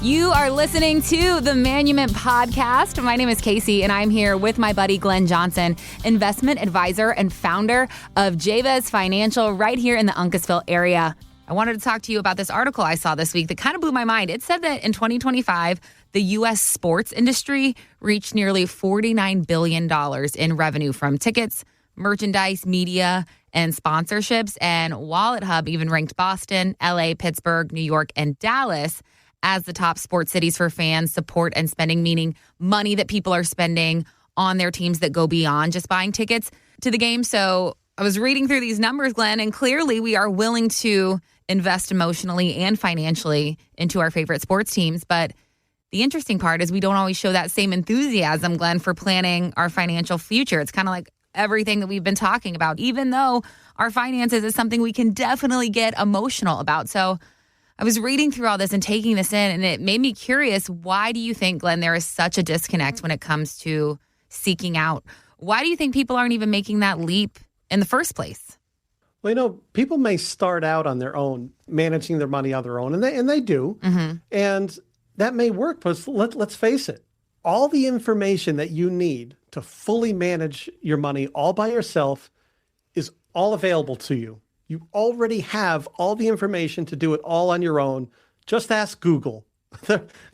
You are listening to the Manument Podcast. My name is Casey, and I'm here with my buddy Glenn Johnson, investment advisor and founder of Jabez Financial right here in the Uncasville area. I wanted to talk to you about this article I saw this week that kind of blew my mind. It said that in 2025, the U.S. sports industry reached nearly $49 billion in revenue from tickets, merchandise, media, and sponsorships. And WalletHub even ranked Boston, L.A., Pittsburgh, New York, and Dallas as the top sports cities for fans, support, and spending, meaning money that people are spending on their teams that go beyond just buying tickets to the game. So I was reading through these numbers, Glenn, and clearly we are willing to invest emotionally and financially into our favorite sports teams. But the interesting part is we don't always show that same enthusiasm, Glenn, for planning our financial future. It's kind of like everything that we've been talking about, even though our finances is something we can definitely get emotional about. So I was reading through all this and taking this in, and it made me curious. Why do you think, Glenn, there is such a disconnect when it comes to seeking out? Why do you think people aren't even making that leap in the first place? Well, people may start out on their own, managing their money on their own, and they do. Mm-hmm. And that may work, but let's face it. All the information that you need to fully manage your money all by yourself is all available to you. You already have all the information to do it all on your own. Just ask Google.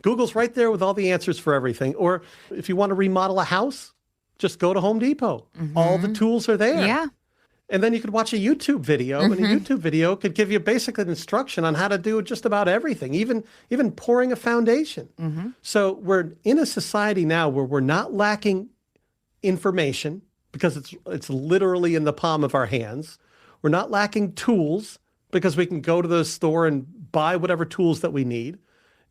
Google's right there with all the answers for everything. Or if you want to remodel a house, just go to Home Depot. Mm-hmm. All the tools are there. Yeah. And then you could watch a YouTube video, and a YouTube video could give you basic instruction on how to do just about everything, even pouring a foundation. Mm-hmm. So we're in a society now where we're not lacking information because it's literally in the palm of our hands. We're not lacking tools because we can go to the store and buy whatever tools that we need.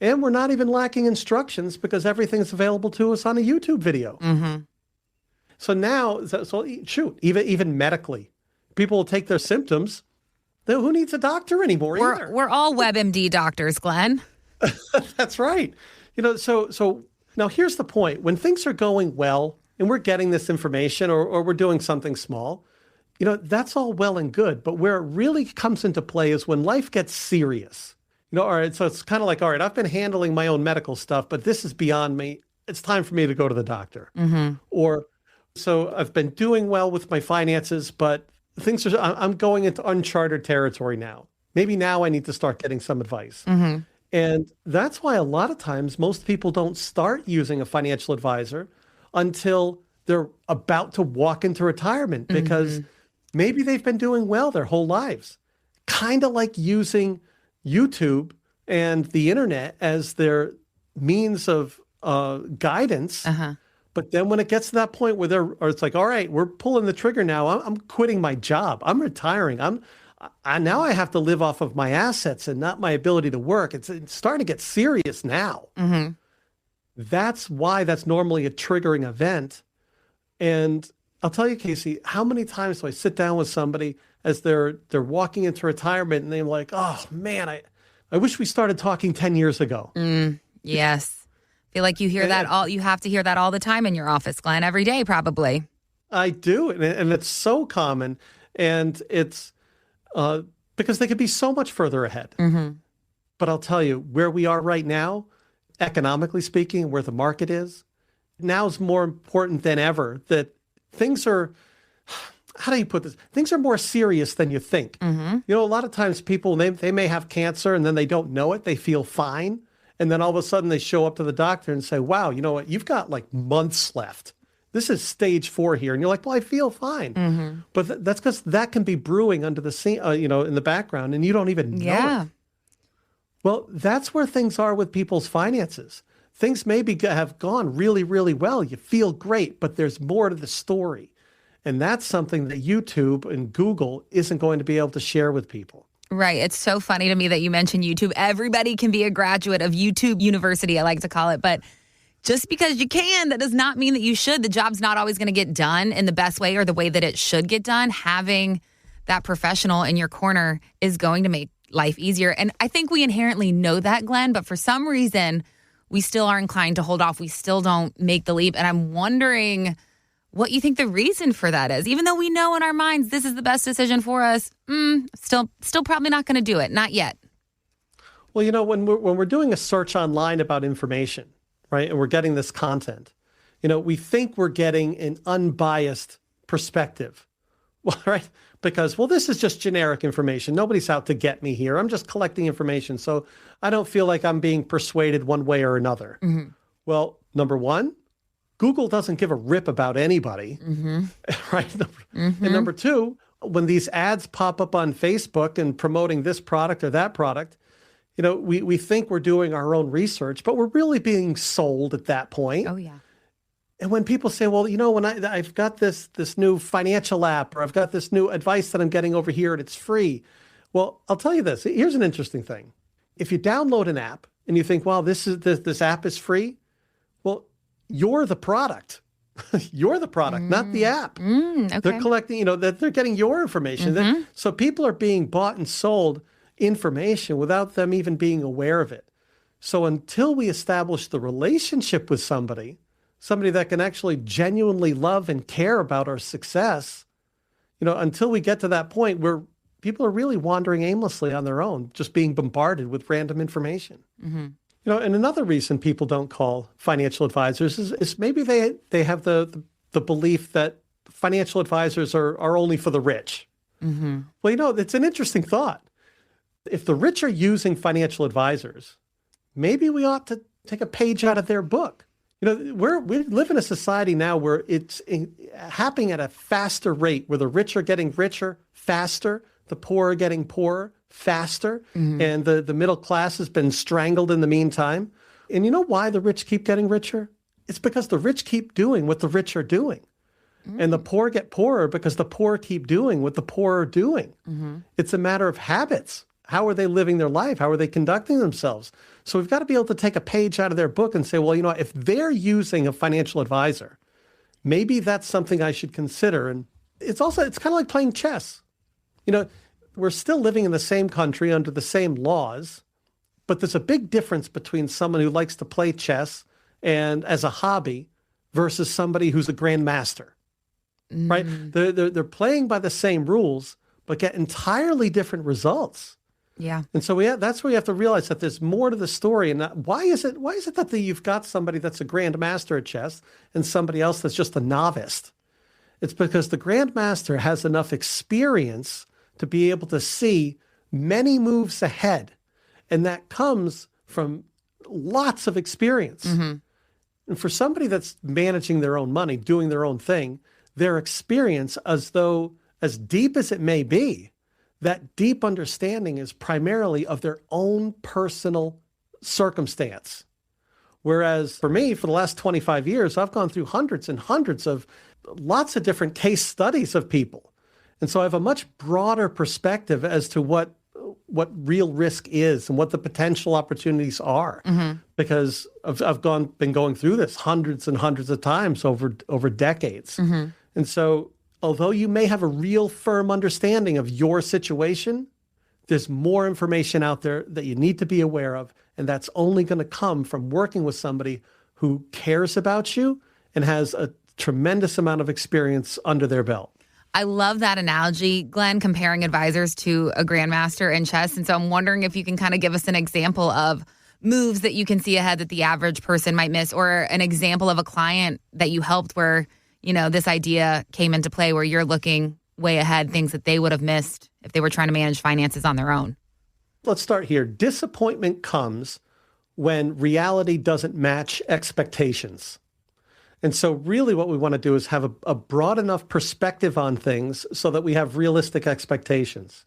And we're not even lacking instructions because everything's available to us on a YouTube video. Mm-hmm. So now, even medically, people will take their symptoms. Who needs a doctor anymore either? We're all WebMD doctors, Glenn. That's right. So now here's the point. When things are going well and we're getting this information or we're doing something small, that's all well and good. But where it really comes into play is when life gets serious. All right, so it's kind of like, all right, I've been handling my own medical stuff, but this is beyond me. It's time for me to go to the doctor. Mm-hmm. Or so I've been doing well with my finances, but I'm going into uncharted territory now. Maybe now I need to start getting some advice. Mm-hmm. And that's why a lot of times most people don't start using a financial advisor until they're about to walk into retirement because maybe they've been doing well their whole lives. Kind of like using YouTube and the internet as their means of guidance. Uh-huh. But then when it gets to that point where it's like, all right, we're pulling the trigger now. I'm quitting my job. I'm retiring. Now I have to live off of my assets and not my ability to work. It's starting to get serious now. Mm-hmm. That's why that's normally a triggering event. And I'll tell you, Casey, how many times do I sit down with somebody as they're walking into retirement and they're like, oh, man, I wish we started talking 10 years ago. Yes. I feel like you have to hear that all the time in your office, Glenn, every day probably. I do. And it's so common. And it's because they could be so much further ahead. Mm-hmm. But I'll tell you, where we are right now, economically speaking, where the market is, now is more important than ever that things are, how do you put this? Things are more serious than you think. Mm-hmm. A lot of times people, they may have cancer and then they don't know it. They feel fine. And then all of a sudden they show up to the doctor and say, wow, you know what? You've got like months left. This is stage 4 here. And you're like, well, I feel fine. Mm-hmm. But that's because that can be brewing under the scene, in the background, and you don't even know it. Well, that's where things are with people's finances. Things maybe have gone really, really well. You feel great, but there's more to the story. And that's something that YouTube and Google isn't going to be able to share with people. Right. It's so funny to me that you mentioned YouTube. Everybody can be a graduate of YouTube University, I like to call it. But just because you can, that does not mean that you should. The job's not always going to get done in the best way or the way that it should get done. Having that professional in your corner is going to make life easier. And I think we inherently know that, Glenn, but for some reason, we still are inclined to hold off. We still don't make the leap. And I'm wondering what you think the reason for that is. Even though we know in our minds this is the best decision for us, still probably not going to do it. Not yet. Well, when we're doing a search online about information, right, and we're getting this content, we think we're getting an unbiased perspective, well, right? Because, well, this is just generic information. Nobody's out to get me here. I'm just collecting information. So I don't feel like I'm being persuaded one way or another. Well, number one, Google doesn't give a rip about anybody, right? And number two, when these ads pop up on Facebook and promoting this product or that product, we think we're doing our own research, but we're really being sold at that point. Oh, yeah. And when people say, well, when I've got this new financial app, or I've got this new advice that I'm getting over here and it's free. Well, I'll tell you this. Here's an interesting thing. If you download an app and you think, wow, this app is free, well, you're the product. You're the product, not the app. Okay. They're collecting, they're getting your information. So people are being bought and sold information without them even being aware of it. So until we establish the relationship with somebody that can actually genuinely love and care about our success, until we get to that point where people are really wandering aimlessly on their own, just being bombarded with random information. And another reason people don't call financial advisors is maybe they have the belief that financial advisors are only for the rich. Well, it's an interesting thought. If the rich are using financial advisors, maybe we ought to take a page out of their book. We live in a society now where it's happening at a faster rate, where the rich are getting richer faster, the poor are getting poorer faster, and the middle class has been strangled in the meantime. And you know why the rich keep getting richer? It's because the rich keep doing what the rich are doing. And the poor get poorer because the poor keep doing what the poor are doing. It's a matter of habits. How are they living their life? How are they conducting themselves? So we've got to be able to take a page out of their book and say, well, if they're using a financial advisor, maybe that's something I should consider. And it's kind of like playing chess. We're still living in the same country under the same laws, but there's a big difference between someone who likes to play chess and as a hobby versus somebody who's a grandmaster, right? They're playing by the same rules, but get entirely different results. Yeah. And so that's where you have to realize that there's more to the story. And why is it that you've got somebody that's a grandmaster at chess and somebody else that's just a novice? It's because the grandmaster has enough experience to be able to see many moves ahead. And that comes from lots of experience. And for somebody that's managing their own money, doing their own thing, their experience, as deep as it may be, that deep understanding is primarily of their own personal circumstance. Whereas for me, for the last 25 years, I've gone through hundreds and hundreds of lots of different case studies of people. And so I have a much broader perspective as to what real risk is and what the potential opportunities are, because I've been going through this hundreds and hundreds of times over decades. And so although you may have a real firm understanding of your situation, there's more information out there that you need to be aware of. And that's only going to come from working with somebody who cares about you and has a tremendous amount of experience under their belt. I love that analogy, Glenn, comparing advisors to a grandmaster in chess. And so I'm wondering if you can kind of give us an example of moves that you can see ahead that the average person might miss, or an example of a client that you helped where, this idea came into play where you're looking way ahead, things that they would have missed if they were trying to manage finances on their own. Let's start here. Disappointment comes when reality doesn't match expectations. And so really what we want to do is have a broad enough perspective on things so that we have realistic expectations.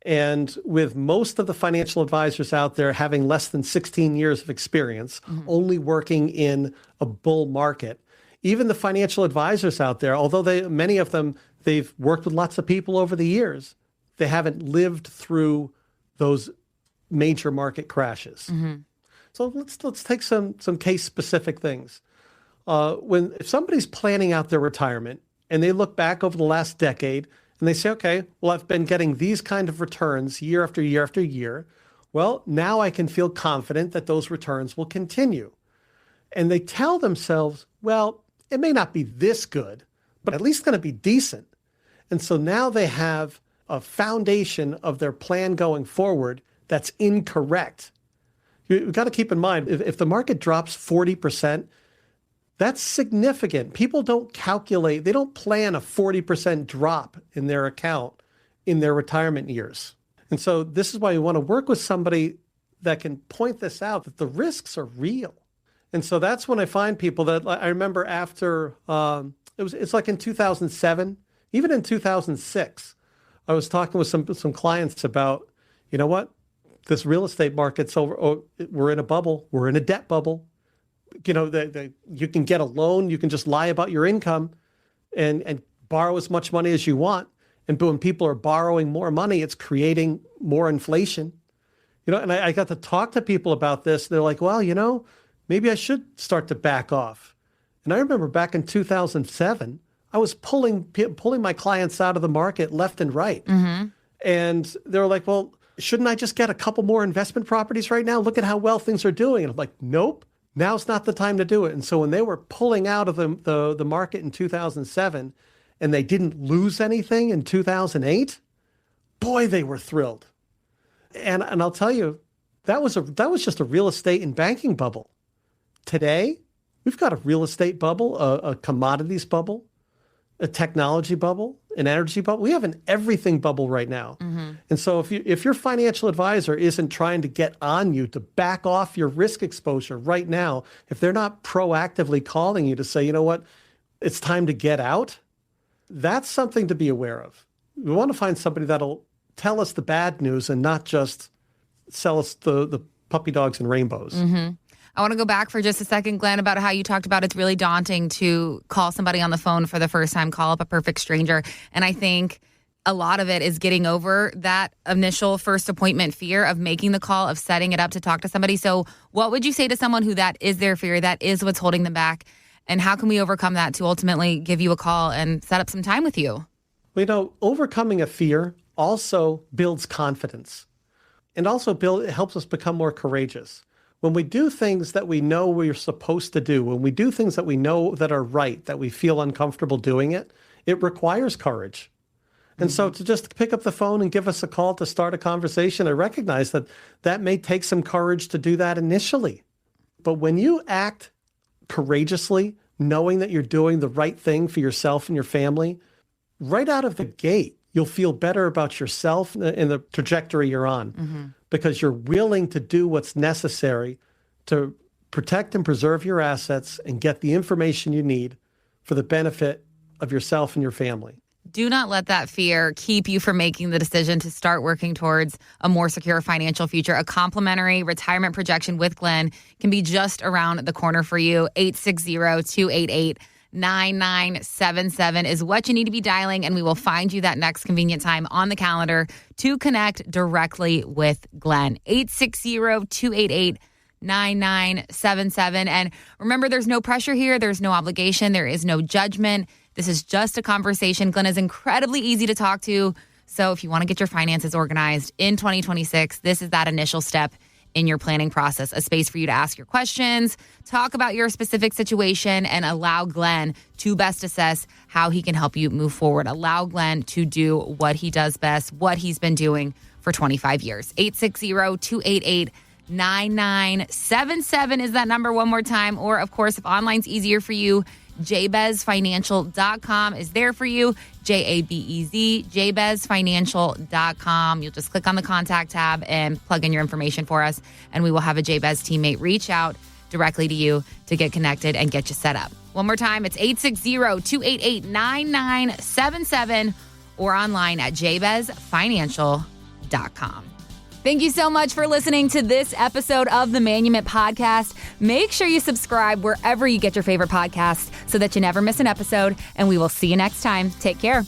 And with most of the financial advisors out there having less than 16 years of experience, only working in a bull market, even the financial advisors out there, although many of them, they've worked with lots of people over the years, they haven't lived through those major market crashes. So let's take some case-specific things. If somebody's planning out their retirement and they look back over the last decade and they say, okay, well, I've been getting these kind of returns year after year after year. Well, now I can feel confident that those returns will continue. And they tell themselves, well, it may not be this good, but at least going to be decent. And so now they have a foundation of their plan going forward that's incorrect You've got to keep in mind, if the market drops 40%, that's significant. People don't calculate, they don't plan a 40% drop in their account in their retirement years. And so this is why you want to work with somebody that can point this out, that the risks are real. And so that's when I find people that I remember after, it's like in 2007, even in 2006, I was talking with some clients about, you know what, this real estate market's over, we're in a bubble, we're in a debt bubble. You know, you can get a loan, you can just lie about your income and borrow as much money as you want. And when people are borrowing more money, it's creating more inflation. You know, and I got to talk to people about this. They're like, well, you know, maybe I should start to back off. And I remember back in 2007, I was pulling my clients out of the market left and right. Mm-hmm. And they were like, well, shouldn't I just get a couple more investment properties right now? Look at how well things are doing. And I'm like, nope. Now's not the time to do it. And so when they were pulling out of the market in 2007 and they didn't lose anything in 2008, boy, they were thrilled. And I'll tell you, that was just a real estate and banking bubble. Today, we've got a real estate bubble, a commodities bubble, a technology bubble, an energy bubble. We have an everything bubble right now. Mm-hmm. And so if your financial advisor isn't trying to get on you to back off your risk exposure right now, if they're not proactively calling you to say, you know what, it's time to get out, that's something to be aware of. We want to find somebody that'll tell us the bad news and not just sell us the puppy dogs and rainbows. Mm-hmm. I want to go back for just a second, Glenn, about how you talked about it's really daunting to call somebody on the phone for the first time, call up a perfect stranger. And I think a lot of it is getting over that initial first appointment fear of making the call, of setting it up to talk to somebody. So what would you say to someone who that is their fear, that is what's holding them back? And how can we overcome that to ultimately give you a call and set up some time with you? Well, you know, overcoming a fear also builds confidence and also it helps us become more courageous. When we do things that we know we're supposed to do, when we do things that we know that are right, that we feel uncomfortable doing it, it requires courage. And so to just pick up the phone and give us a call to start a conversation, I recognize that may take some courage to do that initially. But when you act courageously, knowing that you're doing the right thing for yourself and your family, right out of the gate, you'll feel better about yourself and the trajectory you're on. Mm-hmm. Because you're willing to do what's necessary to protect and preserve your assets and get the information you need for the benefit of yourself and your family. Do not let that fear keep you from making the decision to start working towards a more secure financial future. A complimentary retirement projection with Glenn can be just around the corner for you. 860-288-9977 is what you need to be dialing, and we will find you that next convenient time on the calendar to connect directly with Glenn. 860-288-9977. And remember, there's no pressure here. There's no obligation. There is no judgment. This is just a conversation. Glenn is incredibly easy to talk to. So if you want to get your finances organized in 2026, this is that initial step in your planning process, a space for you to ask your questions, talk about your specific situation, and allow Glenn to best assess how he can help you move forward. Allow Glenn to do what he does best, what he's been doing for 25 years. 860-288-9977 is that number one more time. Or, of course, if online's easier for you, jabezfinancial.com is there for you. Jabez, jabezfinancial.com. You'll just click on the contact tab and plug in your information for us, and we will have a Jabez teammate reach out directly to you to get connected and get you set up. One more time, it's 860-288-9977 or online at jabezfinancial.com. Thank you so much for listening to this episode of the Manument Podcast. Make sure you subscribe wherever you get your favorite podcasts so that you never miss an episode, and we will see you next time. Take care.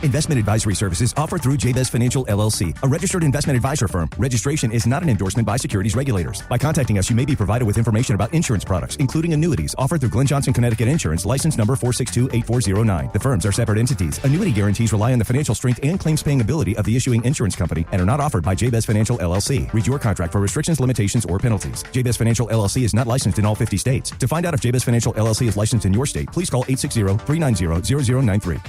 Investment advisory services offered through Jabez Financial, LLC, a registered investment advisor firm. Registration is not an endorsement by securities regulators. By contacting us, you may be provided with information about insurance products, including annuities offered through Glenn Johnson, Connecticut Insurance, license number 4628409. The firms are separate entities. Annuity guarantees rely on the financial strength and claims-paying ability of the issuing insurance company and are not offered by Jabez Financial, LLC. Read your contract for restrictions, limitations, or penalties. Jabez Financial, LLC is not licensed in all 50 states. To find out if Jabez Financial, LLC is licensed in your state, please call 860-390-0093.